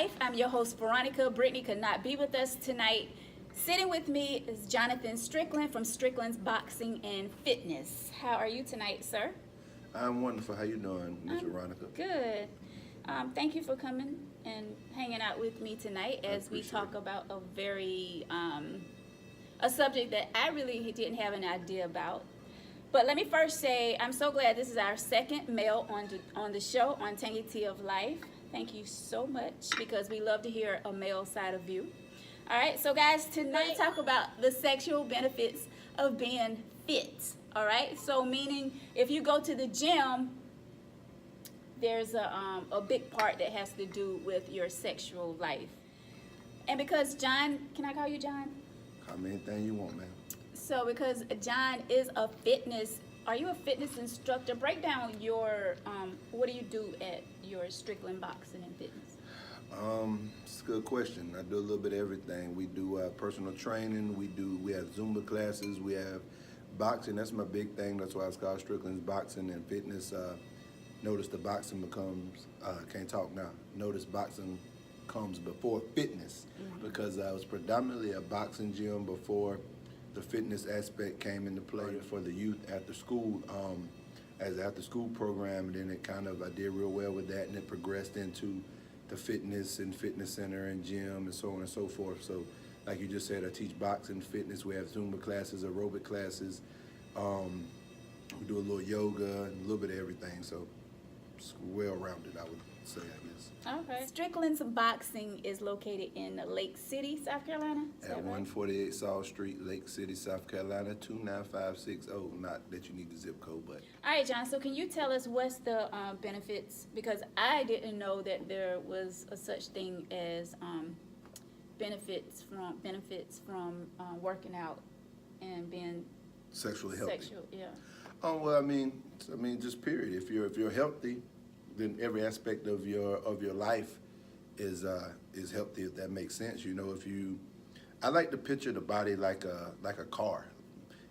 Life. I'm your host, Veronica. Brittany could not be with us tonight. Sitting with me is Jonathan Strickland from Strickland's Boxing and Fitness. How are you tonight, sir? I'm wonderful. How you doing, Miss Veronica? Good. Thank you for coming and hanging out with me tonight as we talk about a very a subject that I really didn't have an idea about. But let me first say I'm so glad this is our second male on the show on Tangy Tea of Life. Thank you so much because we love to hear a male side of you. All right, so guys, tonight we talk about the sexual benefits of being fit. All right, so meaning if you go to the gym, there's a big part that has to do with your sexual life. And because John, can I call you John? Call me anything you want, man. So because John is a fitness, are you a fitness instructor? Break down your, what do you do at your Strickland Boxing and Fitness? It's a good question. I do a little bit of everything. We do personal training. We have Zumba classes. We have boxing. That's my big thing. That's why it's called Strickland's Boxing and Fitness. Notice the boxing becomes, can't talk now. Notice boxing comes before fitness because I was predominantly a boxing gym before the fitness aspect came into play for the youth after school, as an after school program, and then it kind of, I did real well with that, and it progressed into the fitness and fitness center and gym and so on and so forth. So like you just said, I teach boxing, fitness, we have Zumba classes, aerobic classes, we do a little yoga, and a little bit of everything, so it's well-rounded, I would say, I guess. Okay. Strickland's Boxing is located in Lake City, South Carolina. At 148 South Street, Lake City, South Carolina, 29560. Not that you need the zip code, but. All right, John, so can you tell us what's the benefits? Because I didn't know that there was a such thing as benefits from working out and being sexually healthy. Yeah. Oh, well, I mean, just period. If you're healthy, then every aspect of your life is healthy. If that makes sense, you know. I like to picture the body like a car.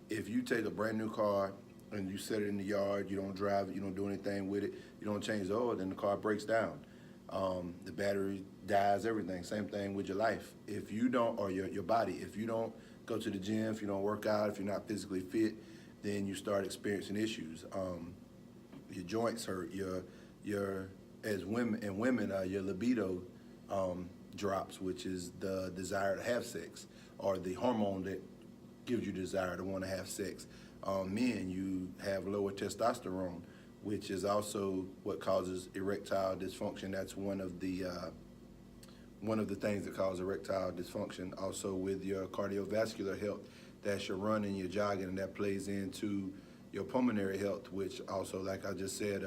If you take a brand new car and you set it in the yard, you don't drive it, you don't do anything with it, you don't change the oil, then the car breaks down. The battery dies, everything. Same thing with your life. If you don't, or your body, if you don't go to the gym, if you don't work out, if you're not physically fit, then you start experiencing issues. Your joints hurt. Your libido drops, which is the desire to have sex, or the hormone that gives you desire to want to have sex. Men, you have lower testosterone, which is also what causes erectile dysfunction. That's one of the things that cause erectile dysfunction. Also with your cardiovascular health, that's your running, your jogging, and that plays into your pulmonary health, which also, like I just said,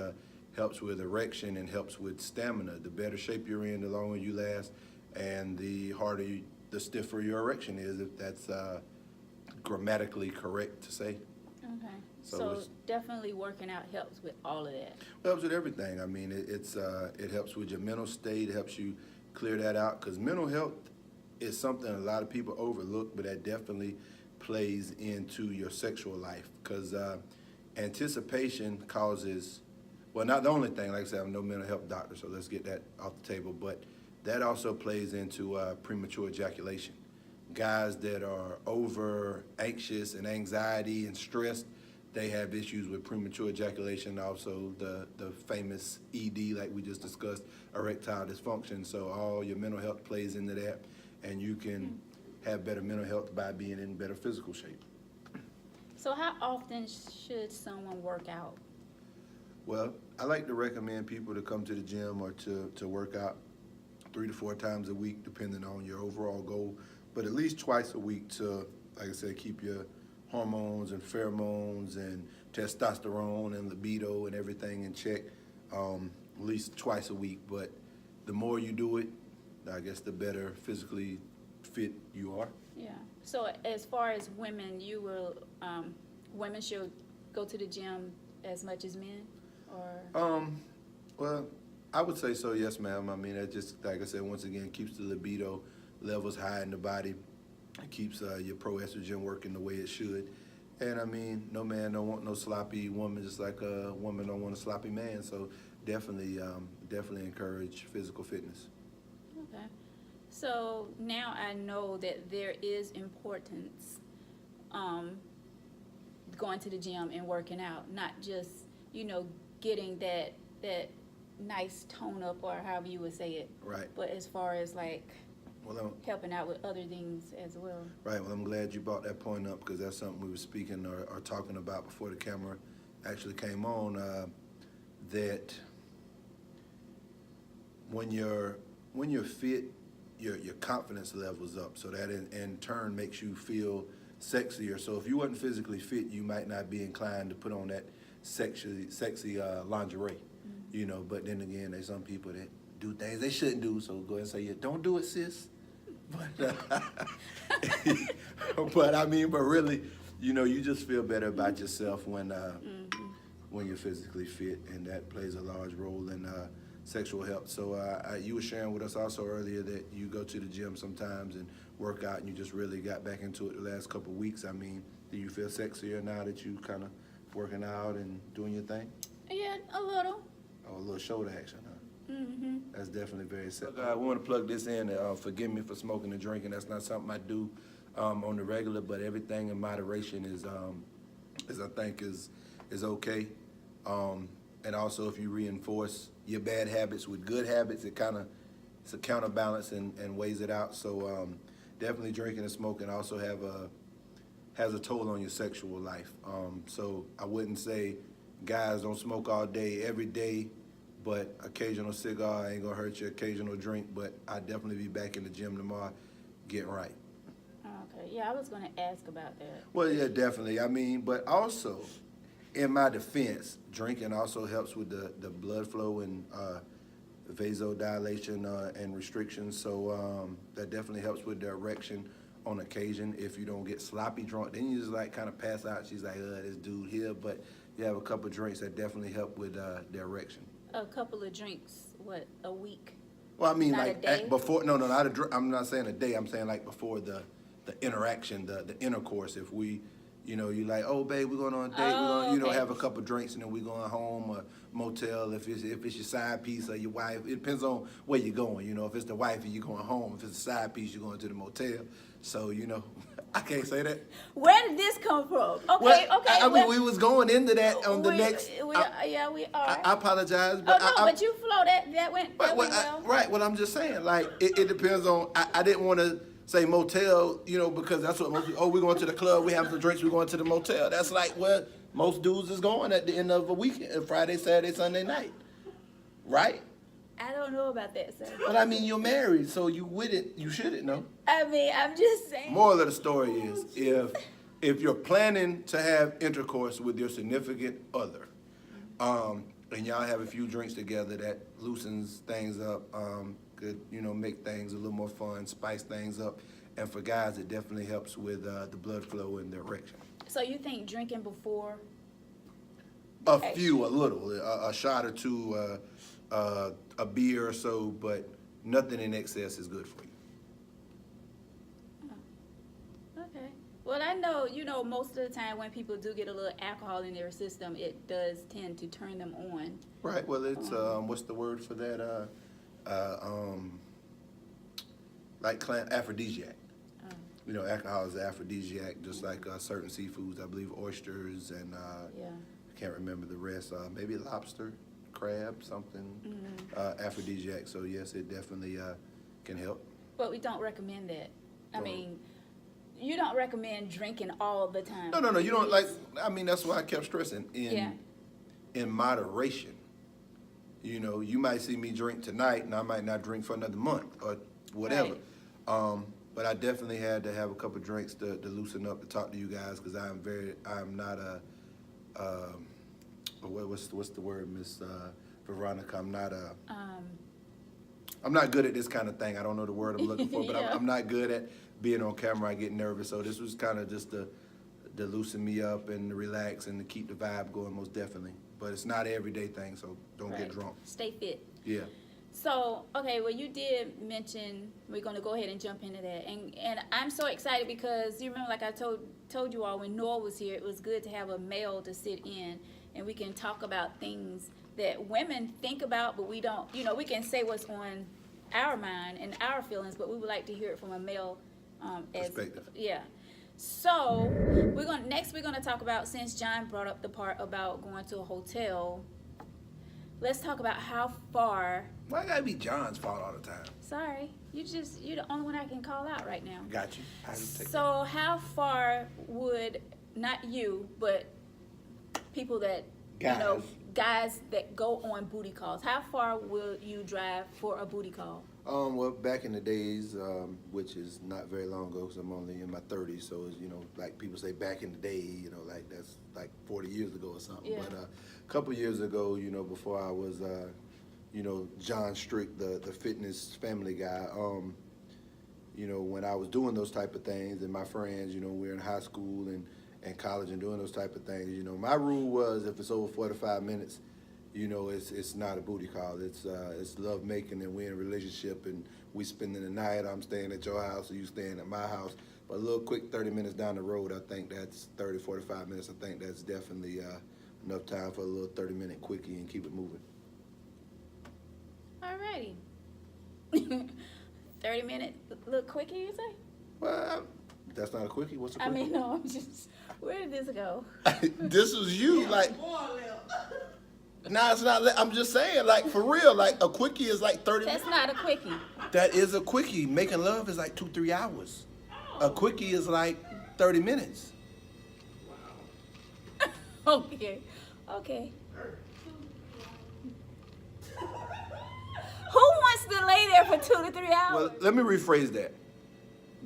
helps with erection and helps with stamina. The better shape you're in, the longer you last, and the stiffer your erection is, if that's grammatically correct to say. Okay. So definitely working out helps with all of that. It helps with everything. I mean, it helps with your mental state. It helps you clear that out, because mental health is something a lot of people overlook, but that definitely plays into your sexual life, because anticipation causes, well, not the only thing, like I said, I'm no mental health doctor, so let's get that off the table, but that also plays into premature ejaculation. Guys that are over anxious and anxiety and stressed, they have issues with premature ejaculation, also the famous ED, like we just discussed, erectile dysfunction. So all your mental health plays into that, and you can have better mental health by being in better physical shape. So how often should someone work out? Well, I like to recommend people to come to the gym or to work out 3 to 4 times a week, depending on your overall goal, but at least twice a week to, like I said, keep your hormones and pheromones and testosterone and libido and everything in check, at least twice a week. But the more you do it, I guess the better physically fit you are. Yeah. So as far as women, women should go to the gym as much as men, or? Well, I would say so, yes, ma'am. I mean, that just, like I said, once again, keeps the libido levels high in the body. It keeps your proestrogen working the way it should. And I mean, no man don't want no sloppy woman, just like a woman don't want a sloppy man. So definitely encourage physical fitness. Okay. So now I know that there is importance going to the gym and working out, not just, getting that nice tone up or however you would say it. Right. But as far as like Well, helping out with other things as well. right. Well, I'm glad you brought that point up because that's something we were speaking or talking about before the camera actually came on. That when you're fit, your confidence levels up. So that in turn makes you feel sexier. So if you wasn't physically fit, you might not be inclined to put on that sexy lingerie. But then again, there's some people that do things they shouldn't do. So go ahead and say, yeah, don't do it, sis. But really, you just feel better about yourself when you're physically fit, and that plays a large role in sexual health. So you were sharing with us also earlier that you go to the gym sometimes and work out, and you just really got back into it the last couple of weeks. I mean, do you feel sexier now that you kind of working out and doing your thing? Yeah, a little. Oh, a little shoulder action, huh? Mm-hmm. That's definitely very sad. We want to plug this in. Forgive me for smoking and drinking. That's not something I do on the regular, but everything in moderation is I think is okay. And also, if you reinforce your bad habits with good habits, it's a counterbalance and weighs it out. So definitely drinking and smoking also has a toll on your sexual life. So I wouldn't say guys don't smoke all day, every day. But occasional cigar ain't gonna hurt you, occasional drink, but I'd definitely be back in the gym tomorrow, getting right. Okay, yeah, I was gonna ask about that. Well, yeah, definitely. I mean, but also, in my defense, drinking also helps with the blood flow and vasodilation and restrictions, so that definitely helps with the erection on occasion. If you don't get sloppy drunk, then you just like kind of pass out. She's like, this dude here, but you have a couple of drinks that definitely help with the erection. A couple of drinks, what, a week? Well, I mean, Not like a day? before. No, not a drink. I'm not saying a day. I'm saying like before the interaction, the intercourse. If we, you like, oh, babe, we're going on a date. Oh, we're gonna, okay. have a couple drinks and then we're going home or motel. If it's your side piece or your wife, it depends on where you're going. If it's the wife, you're going home. If it's a side piece, you're going to the motel. So I can't say that. Where did this come from? Okay, Well, okay. I mean, we was going into that on the next. Yeah, we are. I apologize, but but you flow that went well. Right. Well, I'm just saying, like, it depends on. I didn't want to say motel, because that's what most people. Oh, we're going to the club. We have some drinks. We're going to the motel. That's like where most dudes is going at the end of a weekend, Friday, Saturday, Sunday night, right? I don't know about that, sir. But I mean, you're married, so you shouldn't know. I mean, I'm just saying. Moral of the story is if you're planning to have intercourse with your significant other, and y'all have a few drinks together, that loosens things up, could make things a little more fun, spice things up, and for guys it definitely helps with the blood flow and the erection. So you think drinking before? A little, a shot or two, a beer or so, but nothing in excess is good for you. Okay. Well, I know, most of the time when people do get a little alcohol in their system, it does tend to turn them on. Right. Well, it's what's the word for that? Like aphrodisiac. Alcohol is an aphrodisiac, just like certain seafoods. I believe oysters and Yeah. I can't remember the rest. Maybe lobster, crab, something. Aphrodisiac. So yes, it definitely can help. But we don't recommend that. I mean, you don't recommend drinking all the time. No. You don't like. I mean, that's why I kept stressing in moderation. You might see me drink tonight, and I might not drink for another month or whatever. Right. But I definitely had to have a couple drinks to loosen up to talk to you guys because I'm not a. What's the word, Miss Veronica? I'm not good at this kind of thing. I don't know the word I'm looking for, but Yeah. I'm not good at being on camera. I get nervous, so this was kind of just to loosen me up and to relax and to keep the vibe going, most definitely. But it's not an everyday thing, so don't get drunk. Stay fit. Yeah. So, okay, well, you did mention, we're going to go ahead and jump into that. And I'm so excited because you remember, like I told you all when Noah was here, it was good to have a male to sit in and we can talk about things that women think about, but we don't, we can say what's on our mind and our feelings, but we would like to hear it from a male Perspective. Yeah. So we're gonna talk about, since John brought up the part about going to a hotel. Let's talk about how far. Why it gotta be John's fault all the time? Sorry, you're the only one I can call out right now. Got you. I just take So how far would, not you, but people that Guys. guys that go on booty calls, how far will you drive for a booty call? Well, back in the days, which is not very long ago, because I'm only in my 30s, so it's, like people say back in the day, like that's like 40 years ago or something. Yeah. But a couple years ago, before I was, John Strick, the fitness family guy, when I was doing those type of things, and my friends, we're in high school and college and doing those type of things, my rule was if it's over 45 minutes, it's not a booty call. It's love making, and we're in a relationship, and we spending the night. I'm staying at your house, or you staying at my house. But a little quick 30 minutes down the road, I think that's 30, 45 minutes. I think that's definitely enough time for a little 30-minute quickie and keep it moving. Alrighty. 30-minute little quickie, you say? Well, that's not a quickie. What's a quickie? I mean, no, I'm just, where did this go? This was you, like. Nah, it's not. I'm just saying, like, for real, like, a quickie is like 30 minutes. That's not a quickie. That is a quickie. Making love is like 2-3 hours. A quickie is like 30 minutes. Okay. Who wants to lay there for 2 to 3 hours? Well, let me rephrase that.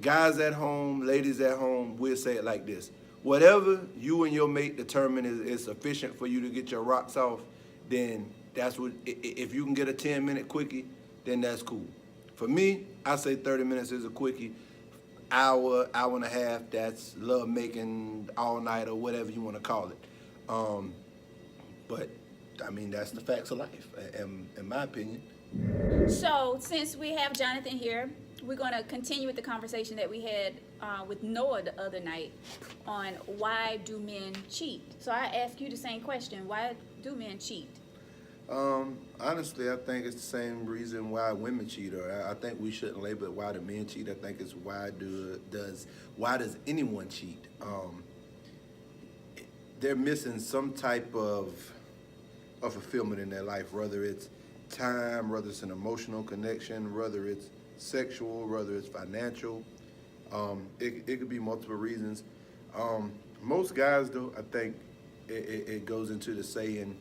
Guys at home, ladies at home, we'll say it like this. Whatever you and your mate determine is sufficient for you to get your rocks off, then that's what, if you can get a 10-minute quickie, then that's cool. For me, I say 30 minutes is a quickie. Hour and a half, that's love making all night or whatever you want to call it. But, I mean, that's the facts of life, in my opinion. So, since we have Jonathan here, we're going to continue with the conversation that we had with Noah the other night on why do men cheat. So I ask you the same question. Why do men cheat? Honestly, I think it's the same reason why women cheat. Or I think we shouldn't label it why do men cheat. I think it's why does anyone cheat? They're missing some type of fulfillment in their life, whether it's time, whether it's an emotional connection, whether it's sexual, whether it's financial. It could be multiple reasons. Most guys, though, I think it goes into the saying,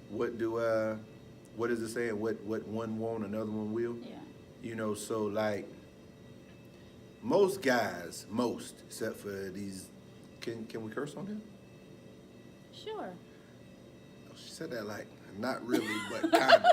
what is the saying? What one want, another one will? Yeah. So like most guys, except for these, can we curse on him? Sure. She said that like not really, but kind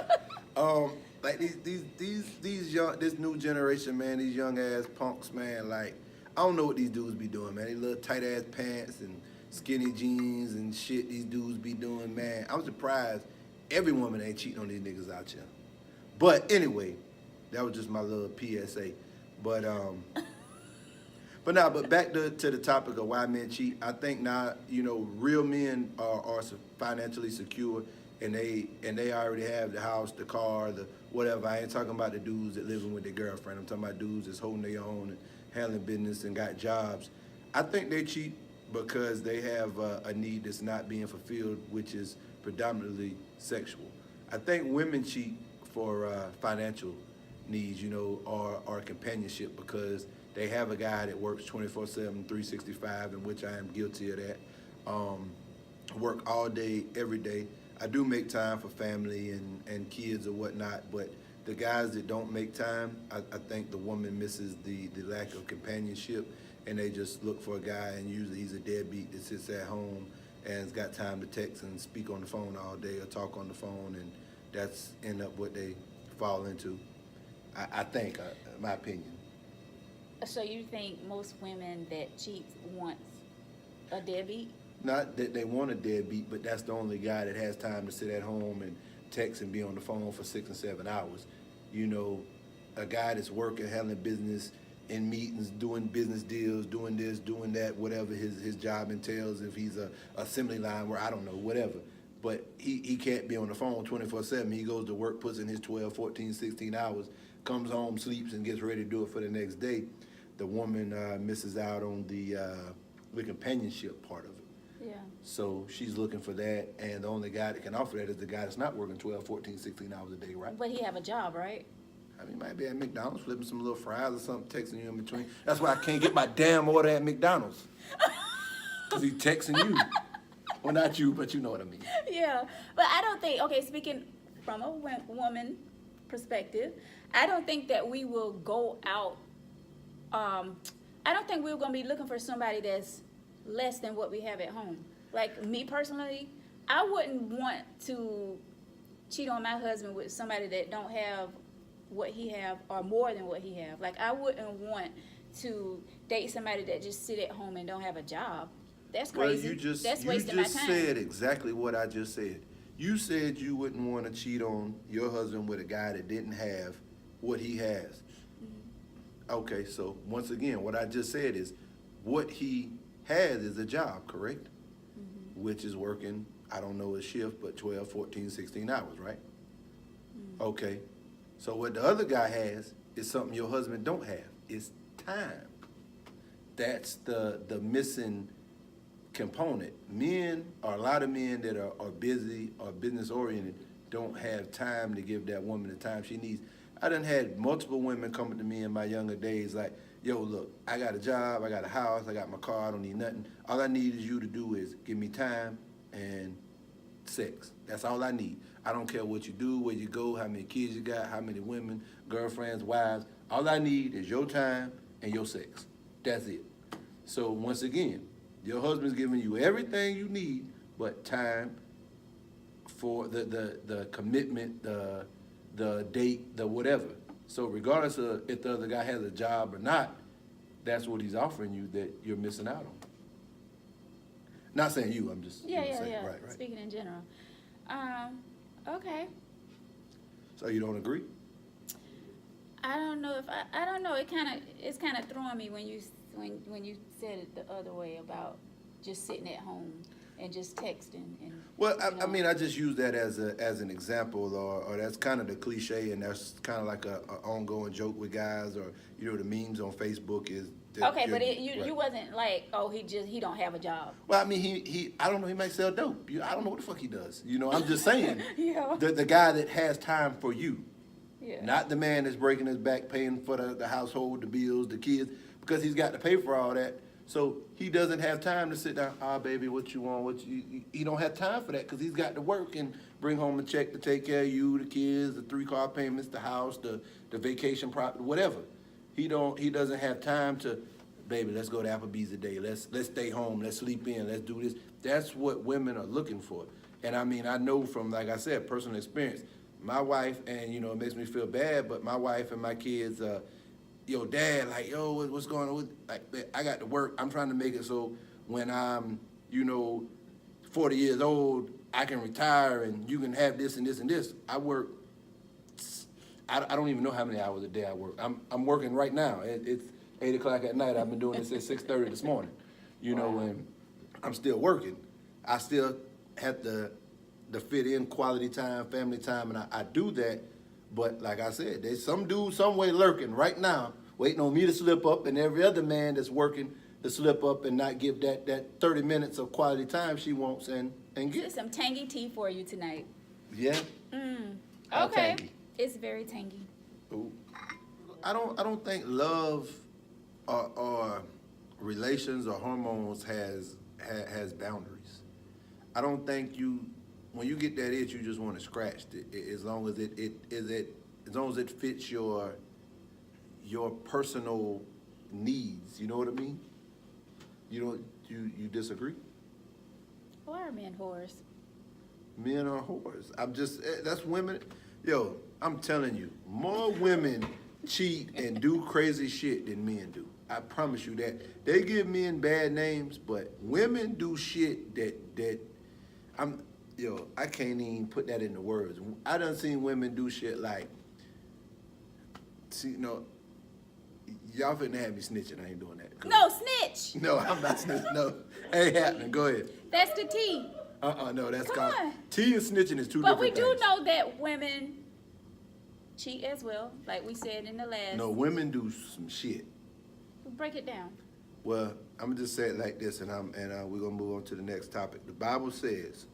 of. Like these young, this new generation, man, these young ass punks, man, like I don't know what these dudes be doing, man. They little tight ass pants and skinny jeans and shit these dudes be doing, man. I'm surprised every woman ain't cheating on these niggas out here. But anyway, that was just my little PSA. But but back to the topic of why men cheat. I think now, real men are financially secure, and they already have the house, the car, the whatever. I ain't talking about the dudes that living with their girlfriend. I'm talking about dudes that's holding their own and handling business and got jobs. I think they cheat because they have a need that's not being fulfilled, which is predominantly sexual. I think women cheat for financial needs, or companionship, because they have a guy that works 24/7, 365, in which I am guilty of that. Work all day, every day. I do make time for family and kids or whatnot, but the guys that don't make time, I think the woman misses the lack of companionship, and they just look for a guy, and usually he's a deadbeat that sits at home and has got time to text and speak on the phone all day or talk on the phone, and that's end up what they fall into. I think, in my opinion. So you think most women that cheat want a deadbeat? Not that they want a deadbeat, but that's the only guy that has time to sit at home and text and be on the phone for 6 and 7 hours. A guy that's working, handling business, in meetings, doing business deals, doing this, doing that, whatever his job entails. If he's a assembly line where I don't know, whatever. But he can't be on the phone 24/7. He goes to work, puts in his 12, 14, 16 hours. comes home, sleeps, and gets ready to do it for the next day, the woman misses out on the companionship part of it. Yeah. So she's looking for that, and the only guy that can offer that is the guy that's not working 12, 14, 16 hours a day, right? But he have a job, right? I mean, he might be at McDonald's flipping some little fries or something, texting you in between. That's why I can't get my damn order at McDonald's. Because he's texting you. Well, not you, but you know what I mean. Yeah, but I don't think, okay, speaking from a woman perspective, I don't think that we will go out, I don't think we're going to be looking for somebody that's less than what we have at home. Like me personally, I wouldn't want to cheat on my husband with somebody that don't have what he have or more than what he have. Like I wouldn't want to date somebody that just sit at home and don't have a job. That's crazy. Well, That's wasting my time. You just said exactly what I just said. You said you wouldn't want to cheat on your husband with a guy that didn't have what he has. Mm-hmm. Okay, so once again, what I just said is what he has is a job, correct? Mm-hmm. Which is working, I don't know his shift, but 12, 14, 16 hours, right? Mm-hmm. Okay, so what the other guy has is something your husband don't have. It's time. That's the missing component. Men, or a lot of men that are busy or business oriented, don't have time to give that woman the time she needs. I done had multiple women coming to me in my younger days like, yo, look, I got a job, I got a house, I got my car, I don't need nothing. All I need is you to do is give me time and sex. That's all I need. I don't care what you do, where you go, how many kids you got, how many women, girlfriends, wives. All I need is your time and your sex. That's it. So once again, your husband's giving you everything you need, but time for the commitment, the date, the whatever. So regardless of if the other guy has a job or not, that's what he's offering you that you're missing out on. Not saying you, I'm just Yeah. Right. Speaking in general. Okay. So you don't agree? I don't know if I don't know. It's kind of throwing me when you said it the other way about just sitting at home and just texting and. Well, I mean, I just use that as an example, or that's kind of the cliche, and that's kind of like a ongoing joke with guys, or the memes on Facebook is. Okay, but you wasn't like, oh, he don't have a job. Well, I mean, he I don't know, he might sell dope. I don't know what the fuck he does. I'm just saying. Yeah. The guy that has time for you. Yeah. Not the man that's breaking his back paying for the household, the bills, the kids, because he's got to pay for all that. So he doesn't have time to sit down, baby, what you want, he don't have time for that because he's got to work and bring home a check to take care of you, the kids, the 3-car payments, the house, the vacation property, whatever. He doesn't have time to, baby, let's go to Applebee's today. Let's stay home. Let's sleep in. Let's do this. That's what women are looking for. And I mean, I know from, like I said, personal experience. My wife, and it makes me feel bad, but my wife and my kids, yo, dad, like, yo, what's going on? Like, I got to work. I'm trying to make it so when I'm, 40 years old, I can retire and you can have this and this and this. I work. I don't even know how many hours a day I work. I'm working right now. It's 8 o'clock at night. I've been doing this at 6:30 this morning. And I'm still working. I still have to fit in quality time, family time, and I do that. But like I said, there's some dude some way lurking right now, waiting on me to slip up, and every other man that's working to slip up and not give that 30 minutes of quality time she wants and get. Some tangy tea for you tonight. Yeah. How okay. Tangy? It's very tangy. Ooh. I don't think love or relations or hormones has boundaries. I don't think when you get that itch, you just want to scratch it. As long as it fits your personal needs. You know what I mean? You disagree? Why are men whores? Men are whores. That's women. Yo, I'm telling you, more women cheat and do crazy shit than men do. I promise you that. They give men bad names, but women do shit that I can't even put that into words. I done seen women do shit like, y'all finna have me snitching. I ain't doing that. No, snitch. No, I'm not snitching. No, ain't happening. Go ahead. That's the tea. No, that's Come called. on. Tea and snitching is two but different things. But we do know that women cheat as well, like we said in the last. No, women do some shit. Break it down. Well, I'm gonna just say it like this, and we're gonna move on to the next topic. The Bible says,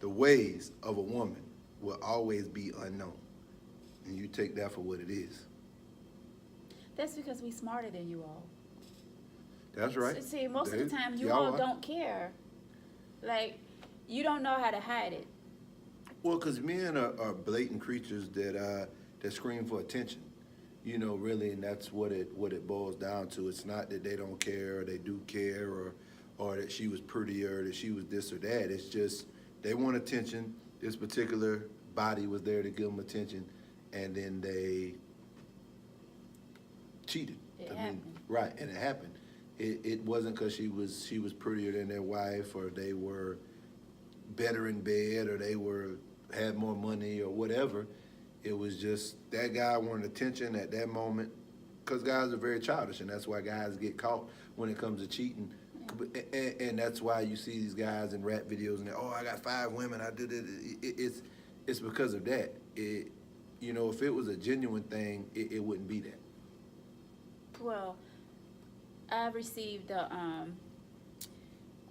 the ways of a woman will always be unknown, and you take that for what it is. That's because we smarter than you all. That's right. See, most of the time you y'all all are. don't care. Like, you don't know how to hide it. Well, because men are blatant creatures that scream for attention, you know, really, and that's what it boils down to. It's not that they don't care or they do care or that she was prettier or that she was this or that. It's just they want attention. This particular body was there to give them attention, and then they cheated. It happened. Right, and it happened. It wasn't because she was prettier than their wife, or they were better in bed, or they had more money, or whatever. It was just that guy wanted attention at that moment, because guys are very childish, and that's why guys get caught when it comes to cheating. And that's why you see these guys in rap videos and I got 5 women, I did it. It's because of that. You know, if it was a genuine thing, it wouldn't be that. Well, I received I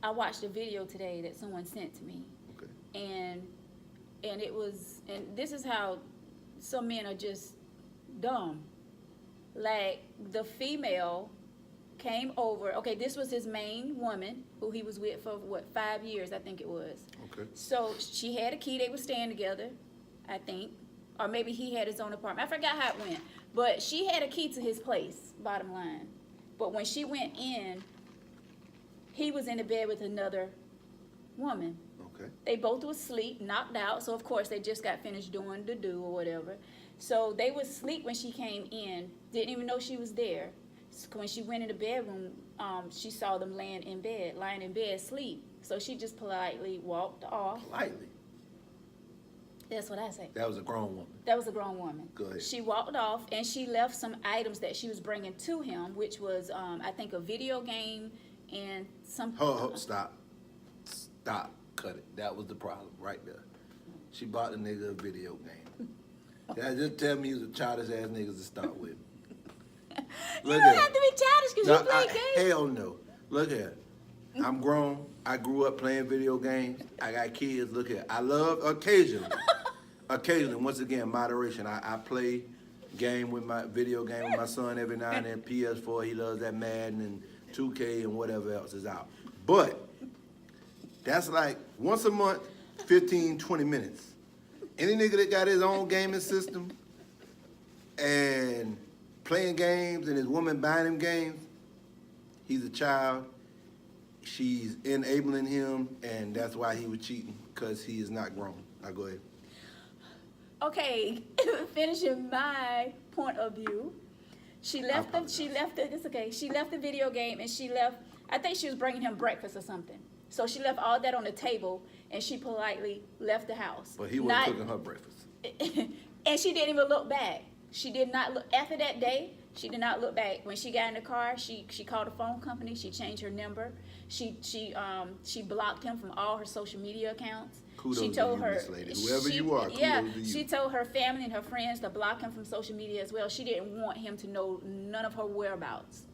watched a video today that someone sent to me. Okay. And this is how some men are just dumb. Like, the female came over. Okay, this was his main woman who he was with for 5 years, I think it was. Okay. So she had a key. They were staying together, I think, or maybe he had his own apartment. I forgot how it went, but she had a key to his place. Bottom line, but when she went in, he was in the bed with another woman. Okay. They both was asleep, knocked out. So of course they just got finished doing the do or whatever. So they was asleep when she came in. Didn't even know she was there. So when she went in the bedroom, she saw them lying in bed, asleep. So she just politely walked off. Politely. That's what I say. That was a grown woman. That was a grown woman. Go ahead. She walked off and she left some items that she was bringing to him, which was, I think, a video game and some. Stop. Cut it. That was the problem right there. She bought the nigga a video game. Yeah, just tell me he was a childish ass niggas to start with. You don't have to be childish because you play games. Hell no. Look here. I'm grown. I grew up playing video games. I got kids. Look here. I love occasionally. Once again, moderation. I play video game with my son every now and then. PS4. He loves that Madden and 2K and whatever else is out. But that's like once a month, 15, 20 minutes. Any nigga that got his own gaming system and playing games and his woman buying him games, he's a child. She's enabling him, and that's why he was cheating, because he is not grown. Now go ahead. Okay, finishing my point of view. She left the video game and she left, I think she was bringing him breakfast or something. So she left all that on the table and she politely left the house. But he wasn't cooking her breakfast. And she didn't even look back. She did not look, after that day, she did not look back. When she got in the car, she called a phone company, she changed her number. She blocked him from all her social media accounts. Kudos she told to you, her, Miss Lady. Whoever you are, kudos to you. She told her family and her friends to block him from social media as well. She didn't want him to know none of her whereabouts.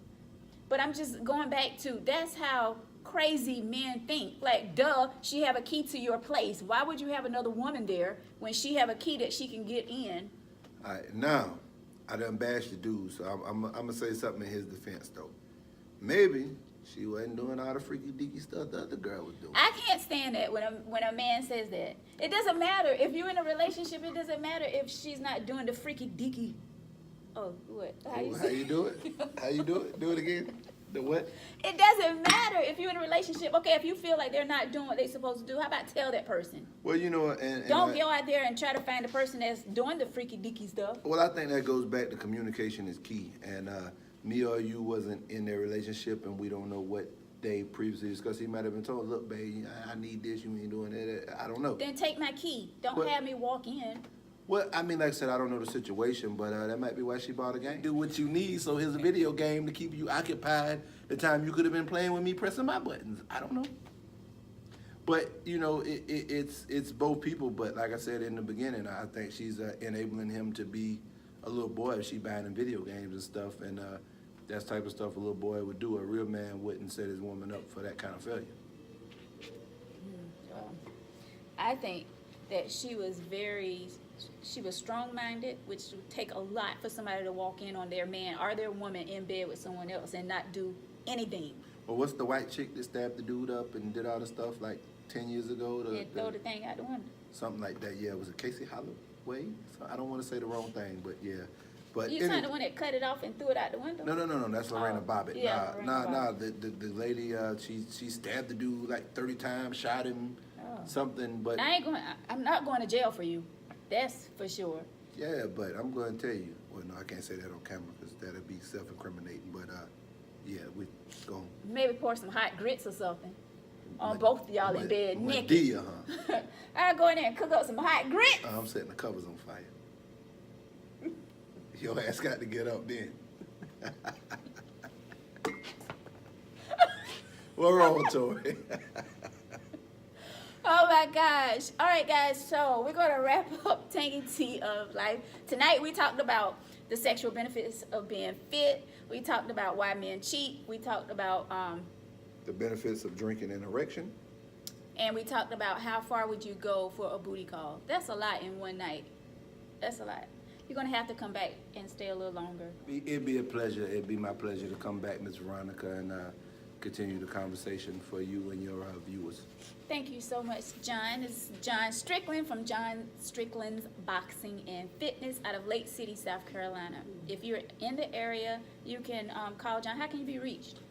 But I'm just going back to, that's how crazy men think. Like, duh, she have a key to your place. Why would you have another woman there when she have a key that she can get in? All right, now, I done bashed the dude, so I'm going to say something in his defense, though. Maybe she wasn't doing all the freaky deaky stuff the other girl was doing. I can't stand that when a man says that. It doesn't matter. If you're in a relationship, it doesn't matter if she's not doing the freaky deaky. Oh, what? How you do it? How you do it? Do it again. The what? It doesn't matter if you're in a relationship. Okay, if you feel like they're not doing what they're supposed to do, how about tell that person? Well, you know, and don't go out there and try to find the person that's doing the freaky deaky stuff. Well, I think that goes back to communication is key. And me or you wasn't in their relationship, and we don't know what they previously discussed. He might have been told, look, babe, I need this, you ain't doing that. I don't know. Then take my key. Don't have me walk in. Well, I mean, like I said, I don't know the situation, but that might be why she bought a game. Do what you need, so here's a video game to keep you occupied the time you could have been playing with me pressing my buttons. I don't know. But, you know, it's both people, but like I said in the beginning, I think she's enabling him to be a little boy if she buying him video games and stuff, and that's the type of stuff a little boy would do. A real man wouldn't set his woman up for that kind of failure. I think that she was strong-minded, which would take a lot for somebody to walk in on their man or their woman in bed with someone else and not do anything. Well, what's the white chick that stabbed the dude up and did all the stuff like 10 years ago? And throw the thing out the window. Something like that, yeah. Was it Casey Holloway? So I don't want to say the wrong thing, but yeah. But You talking the one that cut it off and threw it out the window? No. That's Lorena Bobbitt. Yeah, Nah. The lady, she stabbed the dude like 30 times, shot him, something. But I'm not going to jail for you. That's for sure. yeah, but I'm going to tell you. Well, no, I can't say that on camera because that'd be self-incriminating. But yeah, we go. Maybe pour some hot grits or something on both of y'all in bed naked. Medea, huh? I'll go in there and cook up some hot grits. I'm setting the covers on fire. Your ass got to get up then. What's wrong, Tori? Oh my gosh. All right, guys. So we're going to wrap up Tangy Tea of Life. Tonight we talked about the sexual benefits of being fit. We talked about why men cheat. We talked about The benefits of drinking an erection. and we talked about how far would you go for a booty call. That's a lot in one night. That's a lot. You're going to have to come back and stay a little longer. It'd be a pleasure. It'd be my pleasure to come back, Ms. Veronica, and continue the conversation for you and your viewers. Thank you so much, John. This is John Strickland from John Strickland's Boxing and Fitness out of Lake City, South Carolina. If you're in the area, you can call John. How can you be reached?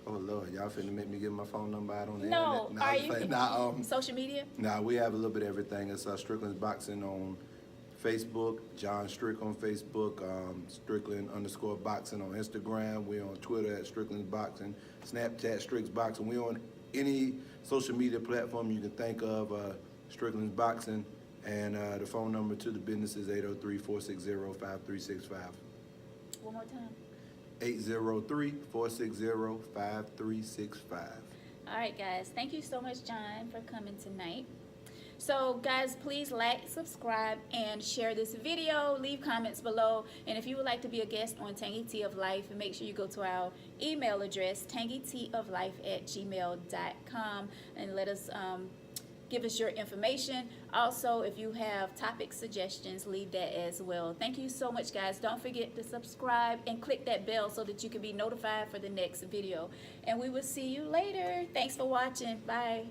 Oh, Lord, y'all finna make me give my phone number out on the No, internet? are you? Social media? Nah, we have a little bit of everything. It's Strickland's Boxing on Facebook, John Strick on Facebook, Strickland_Boxing on Instagram. We're on Twitter at Strickland's Boxing, Snapchat Strick's Boxing. We're on any social media platform you can think of, Strickland's Boxing. And the phone number to the business is 803-460-5365. One more time. 803-460-5365. All right, guys. Thank you so much, John, for coming tonight. So, guys, please like, subscribe, and share this video. Leave comments below. And if you would like to be a guest on Tangy Tea of Life, make sure you go to our email address, tangyteaoflife@gmail.com, and let us give us your information. Also, if you have topic suggestions, leave that as well. Thank you so much, guys. Don't forget to subscribe and click that bell so that you can be notified for the next video. And we will see you later. Thanks for watching. Bye.